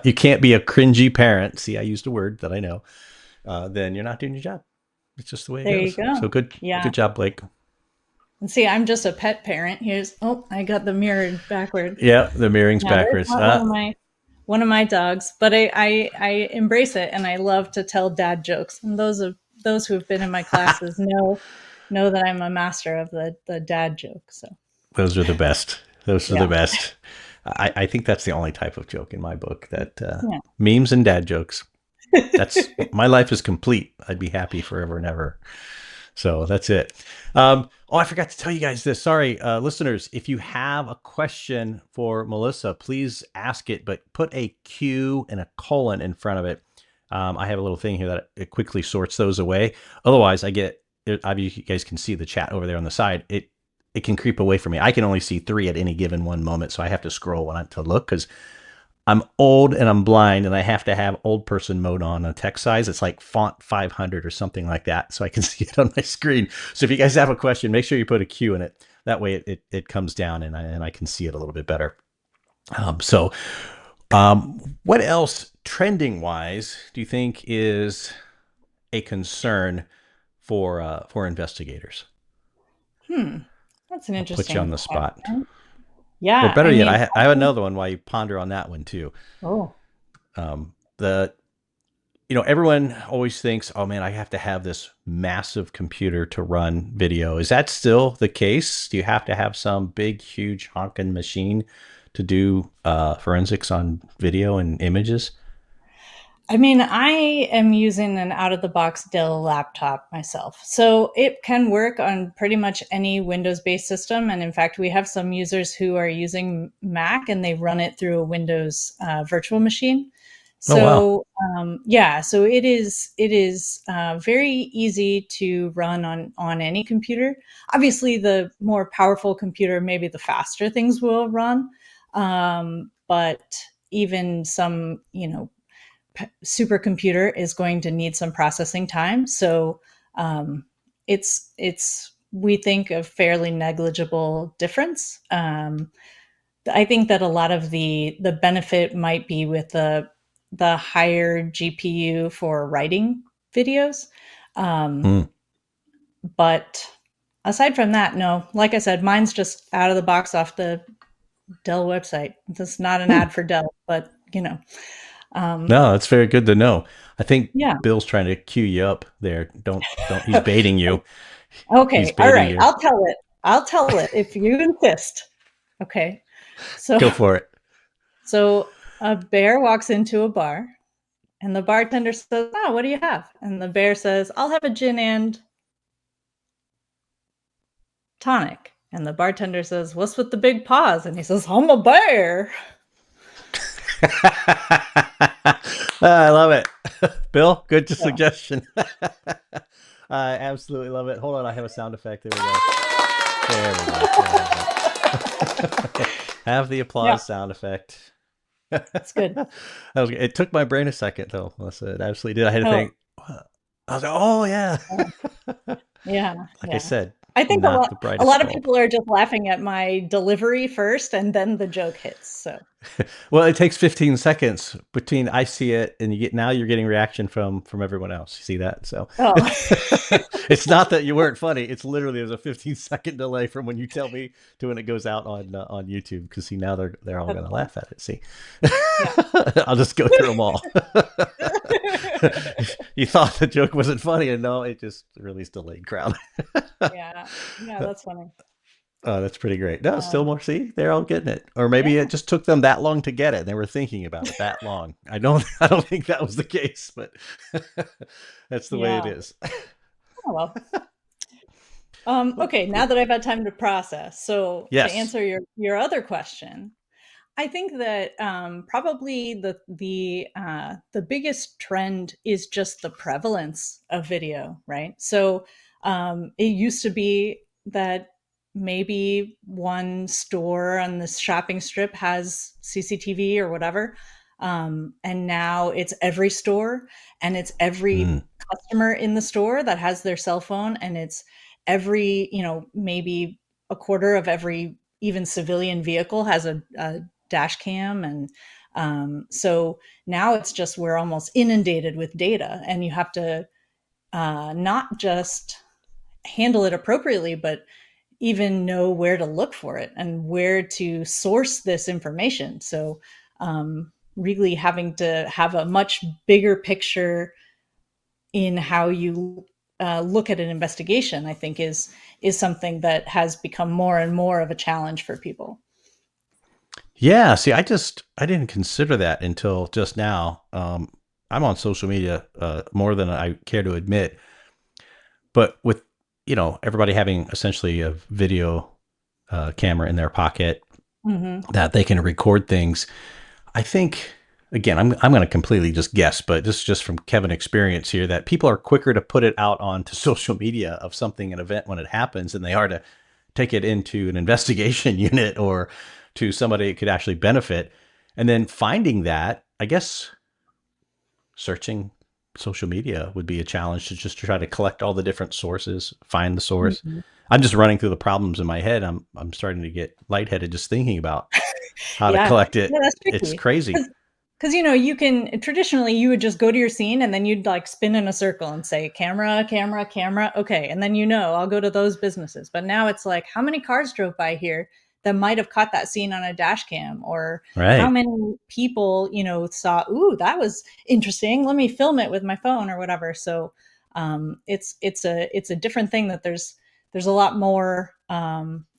You can't be a cringy parent. See, I used a word that I know. Then you're not doing your job. It's just the way it There you goes. go. So good Yeah. job, Blake. And see, I'm just a pet parent. Here's, oh, I got the mirrored backward. Yeah, the mirroring's Yeah, there's backwards. not one of my dogs, but I embrace it, and I love to tell dad jokes. And those who have been in my classes know that I'm a master of the dad joke. So Those are the best. Those are the yeah, best. I think that's the only type of joke in my book that yeah. memes and dad jokes. That's my life is complete. I'd be happy forever and ever. So that's it. Oh, I forgot to tell you guys this. Sorry, listeners. If you have a question for Melissa, please ask it, but put a Q and a colon in front of it. I have a little thing here that it quickly sorts those away. Otherwise, obviously you guys can see the chat over there on the side. It can creep away from me. I can only see 3 at any given one moment, so I have to scroll to look because I'm old and I'm blind, and I have to have old person mode on a text size. It's like font 500 or something like that, so I can see it on my screen. So if you guys have a question, make sure you put a Q in it. That way it comes down and I can see it a little bit better. What else trending wise do you think is a concern for investigators? That's an I'll put you interesting on the spot. question. Or Yeah, better I yet, mean, I have another one while you ponder on that one too. oh, The everyone always thinks, oh man, I have to have this massive computer to run video. Is that still the case? Do you have to have some big, huge honking machine to do forensics on video and images? I mean, I am using an out of the box Dell laptop myself. So it can work on pretty much any Windows based system. And in fact, we have some users who are using Mac and they run it through a Windows virtual machine. Oh wow. So yeah, so it is very easy to run on any computer. Obviously, the more powerful computer, maybe the faster things will run. But even some, supercomputer is going to need some processing time. So it's we think a fairly negligible difference. I think that a lot of the benefit might be with the higher GPU for writing videos. Um, Hmm. but aside from that, no. Like I said, mine's just out of the box off the Dell website. It's not an Hmm. ad for Dell, but No, that's very good to know. I think yeah. Bill's trying to cue you up there. Don't. He's baiting you. He's Okay, all baiting right. you. I'll tell it if you insist. Okay. So Go for it. so a bear walks into a bar and the bartender says, "Oh, what do you have?" And the bear says, "I'll have a gin and tonic." And the bartender says, "What's with the big paws?" And he says, "I'm a bear." I love it. Bill, good Yeah. suggestion. I absolutely love it. Hold on, I have a sound effect. There we go. There we go. Have the Yeah, applause sound effect. it's good. That was good. It took my brain a second though, Melissa. It absolutely did. I had to Oh, think. I was like, oh yeah. yeah, Like I yeah. said, I think a not lot the a brightest lot of bulb. people are just laughing at my delivery first and then the joke hits. So, Well, it takes 15 seconds between I see it and you're getting reaction from everyone else. You see that? So oh, it's not that you weren't funny. It's literally there's a 15-second delay from when you tell me to when it goes out on YouTube because see now they're all that's going to funny. laugh at it. See, Yeah. I'll just go through them all. You thought the joke wasn't funny, and no, it just released delayed crowd. Yeah. Yeah, that's funny. Oh, that's pretty great. No, still Um, more. See, they're all getting it, or maybe yeah. it just took them that long to get it. They were thinking about it that long. I don't. I don't think that was the case, but that's the way it Yeah. is. Oh, well. Well, Okay, now that I've had time to process. So to yes. answer your other question, I think that probably the biggest trend is just the prevalence of video, right? So it used to be that maybe one store on this shopping strip has CCTV or whatever, and now it's every store, and it's every Mm, customer in the store that has their cell phone, and it's every maybe a quarter of every even civilian vehicle has a dash cam. And so now it's just we're almost inundated with data, and you have to not just handle it appropriately, but even know where to look for it and where to source this information. So really having to have a much bigger picture in how you look at an investigation, I think is something that has become more and more of a challenge for people. Yeah, see, I didn't consider that until just now. I'm on social media more than I care to admit, but with everybody having essentially a video camera in their pocket Mm-hmm. that they can record things, I think again I'm going to completely just guess, but this is just from Kevin experience here that people are quicker to put it out onto social media of something an event when it happens than they are to take it into an investigation unit or to somebody it could actually benefit. And then finding that, I guess searching social media would be a challenge to just try to collect all the different sources, find the source. Mm-hmm. I'm just running through the problems in my head. I'm starting to get lightheaded just thinking about how to Yeah, collect yeah, it. that's It's tricky. crazy. Because you can traditionally you would just go to your scene and then you'd like spin in a circle and say camera, camera, camera. Okay, and then I'll go to those businesses. But now it's like how many cars drove by here that might have caught that scene on a dash cam, or how Right. many people saw, ooh, that was interesting. Let me film it with my phone or whatever. So it's a different thing that there's a lot more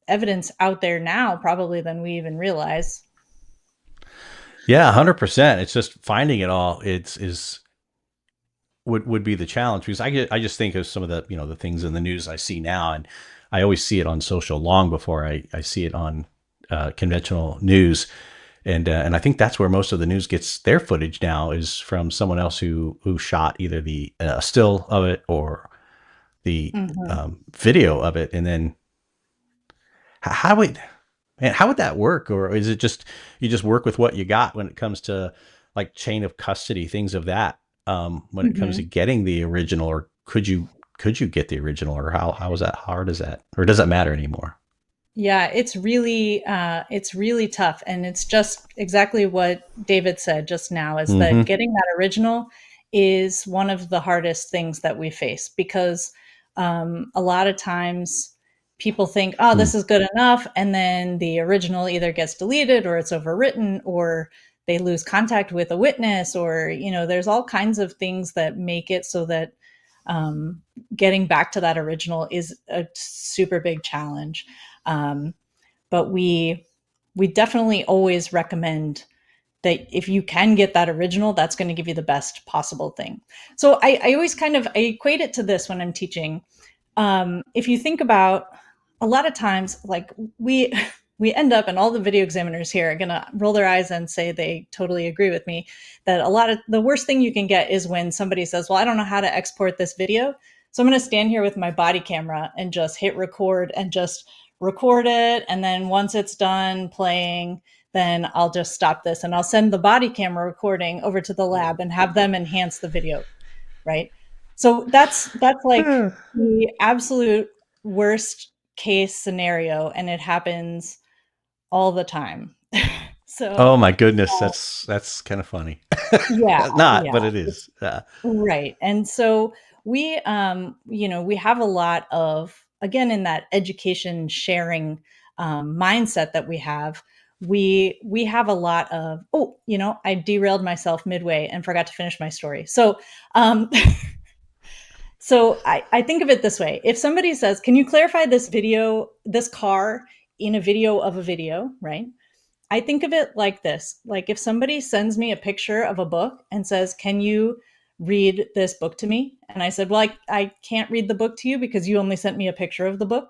evidence out there now probably than we even realize. Yeah, 100%. It's just finding it all. It's is would be the challenge because I just think of some of the the things in the news I see now, and I always see it on social long before I see it on conventional news, and I think that's where most of the news gets their footage now is from someone else who shot either the still of it or the Mhm. video of it, and then how would man, how would that work, or is it just you just work with what you got when it comes to like chain of custody, things of that? When it comes to Mhm. getting the original, or could you get the original, or how is that hard? Is that, or does that matter anymore? Yeah, it's really tough, and it's just exactly what David said just now, is that Mm-hmm. getting that original is one of the hardest things that we face because a lot of times people think, oh, Hmm. this is good enough, and then the original either gets deleted or it's overwritten or they lose contact with a witness, or there's all kinds of things that make it so that um, getting back to that original is a super big challenge. Um, but we definitely always recommend that if you can get that original, that's going to give you the best possible thing. So I always I equate it to this when I'm teaching. If you think about a lot of times, like we we end up, and all the video examiners here are going to roll their eyes and say they totally agree with me, that a lot of the worst thing you can get is when somebody says, well, I don't know how to export this video, so I'm going to stand here with my body camera and just hit record and just record it, and then once it's done playing, then I'll just stop this and I'll send the body camera recording over to the lab and have them enhance the video, right? So that's like the absolute worst case scenario, and it happens all the time. So Oh my goodness, that's kind of funny. yeah, Not, yeah, but it is. right. And so we have a lot of, again, in that education sharing mindset that we have. We have a lot of, oh, I derailed myself midway and forgot to finish my story. So um, So I think of it this way. If somebody says, can you clarify this video, this car in a video of a video, right? I think of it like this. Like if somebody sends me a picture of a book and says, can you read this book to me? And I said, well, I can't read the book to you because you only sent me a picture of the book,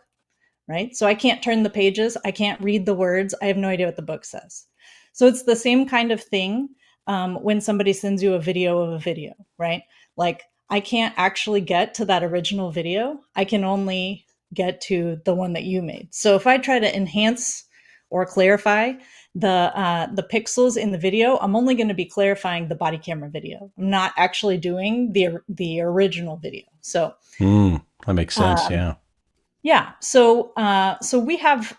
right? So I can't turn the pages. I can't read the words. I have no idea what the book says. So it's the same kind of thing when somebody sends you a video of a video, right? Like I can't actually get to that original video. I can only get to the one that you made. So if I try to enhance or clarify the pixels in the video, I'm only going to be clarifying the body camera video. I'm not actually doing the original video. So That makes sense. um, Yeah. yeah. So we have,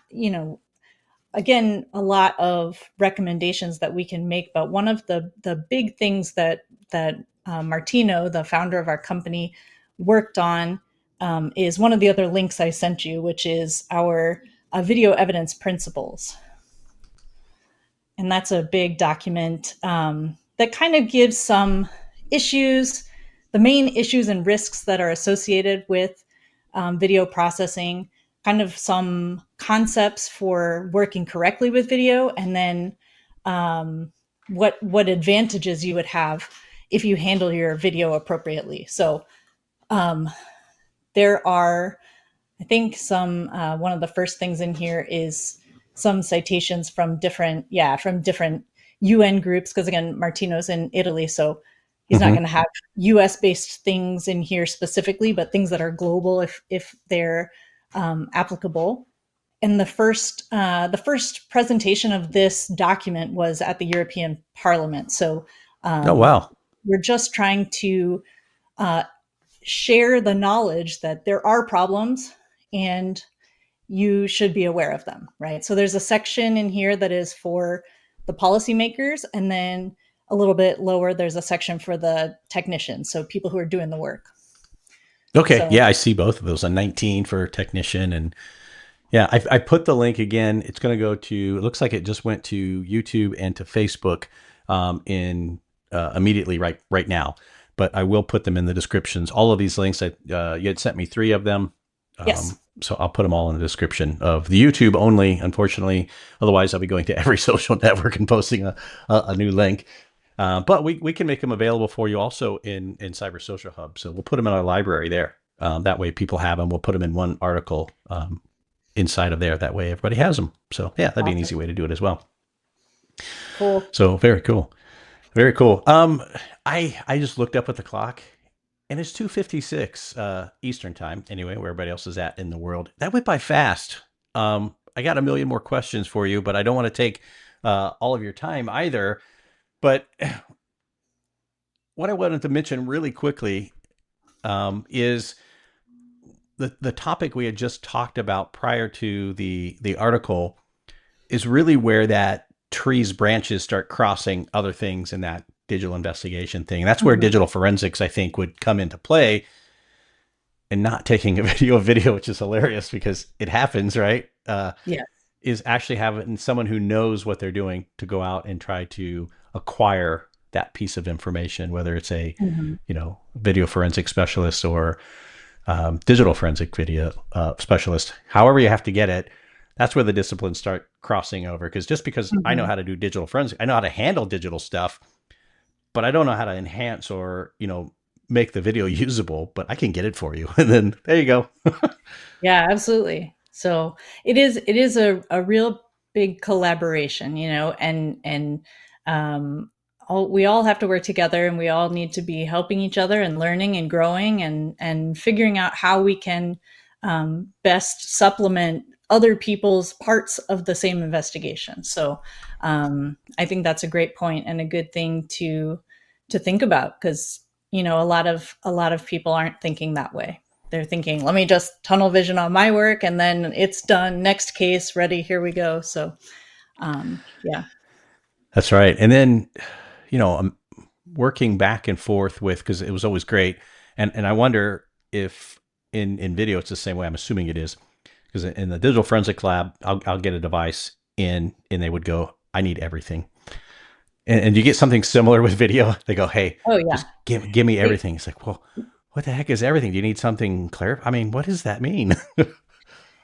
again, a lot of recommendations that we can make. But one of the big things that Martino, the founder of our company, worked on is one of the other links I sent you, which is our video evidence principles. And that's a big document that kind of gives some issues, the main issues and risks that are associated with video processing, kind of some concepts for working correctly with video, and then what advantages you would have if you handle your video appropriately. So there are, I think, some one of the first things in here is some citations from different UN groups, because again, Martino's in Italy, so he's not Mm-hmm. going to have US based things in here specifically, but things that are global if they're applicable. And the first presentation of this document was at the European Parliament. So Oh, wow. we're just trying to uh, share the knowledge that there are problems and you should be aware of them, right? So there's a section in here that is for the policymakers, and then a little bit lower, there's a section for the technicians, so people who are doing the work. Okay. So Yeah, I see both of those. A 19 for technician. And yeah, I put the link again. It's going to go to, it looks like it just went to YouTube and to Facebook in immediately right now. But I will put them in the descriptions. All of these links, you had sent me 3 of them. yes, So I'll put them all in the description of the YouTube only, unfortunately. Otherwise, I'll be going to every social network and posting a new link. But we can make them available for you also in Cyber Social Hub. So we'll put them in our library there. That way people have them. We'll put them in one article inside of there. That way everybody has them. So yeah, that'd be an easy way to do it as well. cool. So very cool. Very cool. I just looked up at the clock and it's 2:56 Eastern time anyway, where everybody else is at in the world. That went by fast. I got a million more questions for you, but I don't want to take all of your time either. But what I wanted to mention really quickly is the topic we had just talked about prior to the article is really where that tree's branches start crossing other things in that digital investigation thing. That's where Mhm. digital forensics, I think, would come into play, and not taking a video, which is hilarious because it happens, right? Yeah. Is actually having someone who knows what they're doing to go out and try to acquire that piece of information, whether it's a, Mhm. video forensic specialist or digital forensic video specialist, however you have to get it. That's where the disciplines start crossing over. Because just because I know Mhm. how to do digital forensic, I know how to handle digital stuff, but I don't know how to enhance or, make the video usable, but I can get it for you. And then there you go. Yeah, absolutely. So it is a real big collaboration, and we all have to work together, and we all need to be helping each other and learning and growing and figuring out how we can best supplement other people's parts of the same investigation. So I think that's a great point and a good thing to think about, because a lot of people aren't thinking that way. They're thinking, let me just tunnel vision on my work and then it's done. Next case, ready, here we go. So, yeah. That's right. And then, I'm working back and forth with, because it was always great. And I wonder if in video, it's the same way. I'm assuming it is, because in the digital forensic lab, I'll get a device in and they would go, I need everything. And you get something similar with video. They go, hey, Oh, yeah. just give me They, everything. It's like, well, what the heck is everything? Do you need something clear? I mean, what does that mean?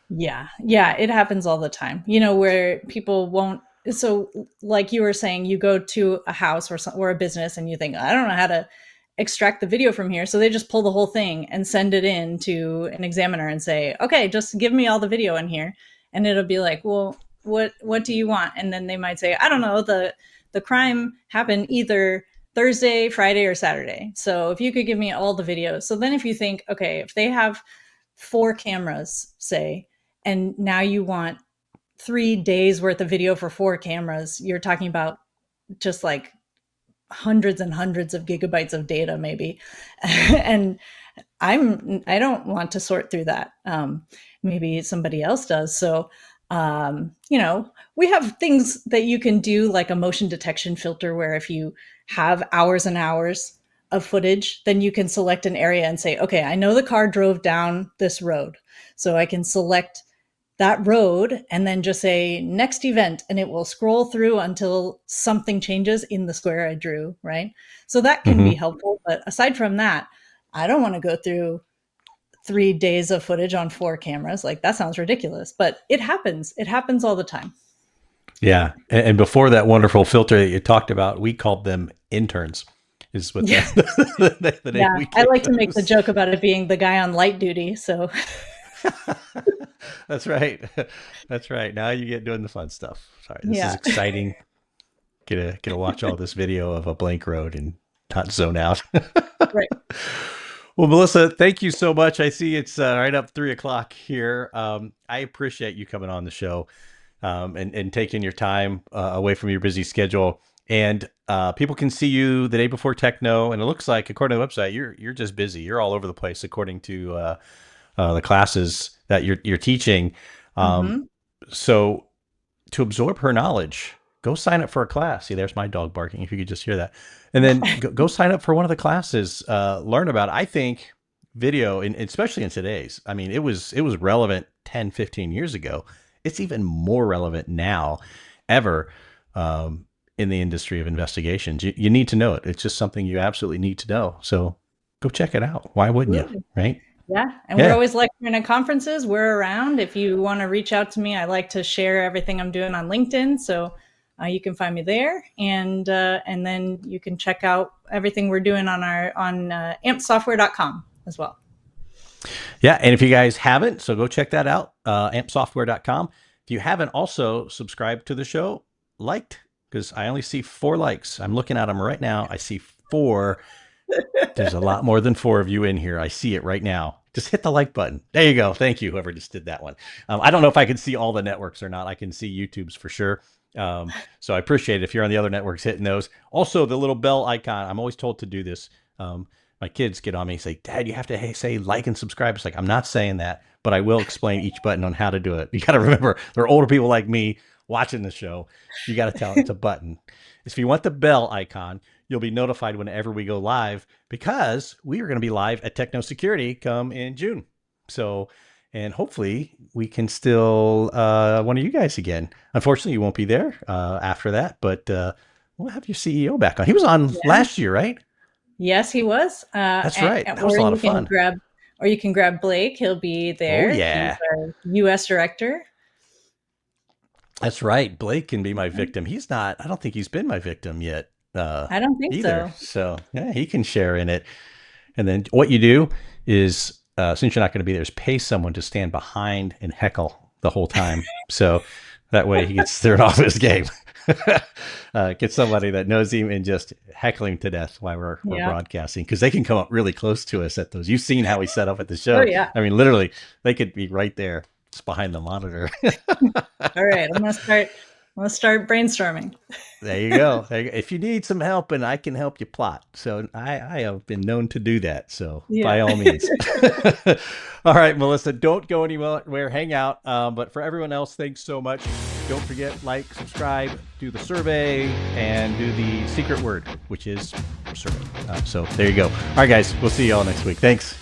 yeah. Yeah. It happens all the time, where people won't. So, like you were saying, you go to a house or a business and you think, I don't know how to extract the video from here. So they just pull the whole thing and send it in to an examiner and say, okay, just give me all the video in here. And it'll be like, well, what do you want? And then they might say, I don't know, the crime happened either Thursday, Friday, or Saturday. So if you could give me all the videos. So then if you think, okay, if they have 4 cameras, say, and now you want 3 days worth of video for 4 cameras, you're talking about just like hundreds and hundreds of gigabytes of data maybe. And I don't want to sort through that. Maybe somebody else does. So we have things that you can do, like a motion detection filter, where if you have hours and hours of footage, then you can select an area and say, okay, I know the car drove down this road. So I can select that road and then just say next event, and it will scroll through until something changes in the square I drew, right? So that can be helpful. But aside from that, I don't want to go through 3 days of footage on 4 cameras. Like, that sounds ridiculous, but it happens. It happens all the time. Yeah. And before that wonderful filter that you talked about, we called them interns. Is what the name we I like those. to make the joke about it being the guy on light duty. So That's right. That's right. Now you get doing the fun stuff. Sorry, this is exciting. Get to watch all this video of a blank road and not zone out. Right. Well, Melissa, thank you so much. I see it's right up 3:00 here. I appreciate you coming on the show and taking your time away from your busy schedule. And people can see you the day before Techno, and it looks like, according to the website, you're just busy. You're all over the place, according to the classes that you're teaching. So to absorb her knowledge, go sign up for a class. See, there's my dog barking, if you could just hear that. And then go sign up for one of the classes, learn about it. I think video, and especially in today's, I mean, it was relevant 10, 15 years ago. It's even more relevant now, ever, in the industry of investigations. You need to know it. It's just something you absolutely need to know. So go check it out. Why wouldn't you? Right? Yeah. And we're always lecturing at conferences. We're around. If you want to reach out to me, I like to share everything I'm doing on LinkedIn. So you can find me there. And then you can check out everything we're doing on ampsoftware.com as well. Yeah. And if you guys haven't, so go check that out, ampsoftware.com. If you haven't also subscribed to the show, liked, because I only see 4 likes. I'm looking at them right now. I see 4. There's a lot more than 4 of you in here. I see it right now. Just hit the like button. There you go. Thank you, whoever just did that one. I don't know if I can see all the networks or not. I can see YouTube's for sure. So I appreciate it if you're on the other networks hitting those. Also, the little bell icon. I'm always told to do this. My kids get on me and say, Dad, you have to say like and subscribe. It's like, I'm not saying that, but I will explain each button on how to do it. You got to remember, there are older people like me watching the show. You got to tell them it's a button. If you want the bell icon, you'll be notified whenever we go live, because we are going to be live at Techno Security come in June. So, and hopefully we can still one of you guys again. Unfortunately, you won't be there after that, but we'll have your CEO back on. He was on last year, right? Yes, he was. That's right. That was a lot of fun. Or you can grab Blake. He'll be there. Oh, yeah. He's our U.S. director. That's right. Blake can be my victim. He's not, I don't think he's been my victim yet. I don't think either. So yeah, he can share in it. And then what you do is, since you're not going to be there, is pay someone to stand behind and heckle the whole time. So that way he gets thrown off his game. Get somebody that knows him and just heckle him to death while we're broadcasting, because they can come up really close to us at those. You've seen how we set up at the show. Oh, yeah. I mean, literally, they could be right there, just behind the monitor. All right, I'm gonna start brainstorming. There you go. If you need some help, and I can help you plot. So I have been known to do that. So by all means. All right, Melissa, don't go anywhere. Hang out. But for everyone else, thanks so much. Don't forget, like, subscribe, do the survey, and do the secret word, which is survey. So there you go. All right, guys, we'll see you all next week. Thanks.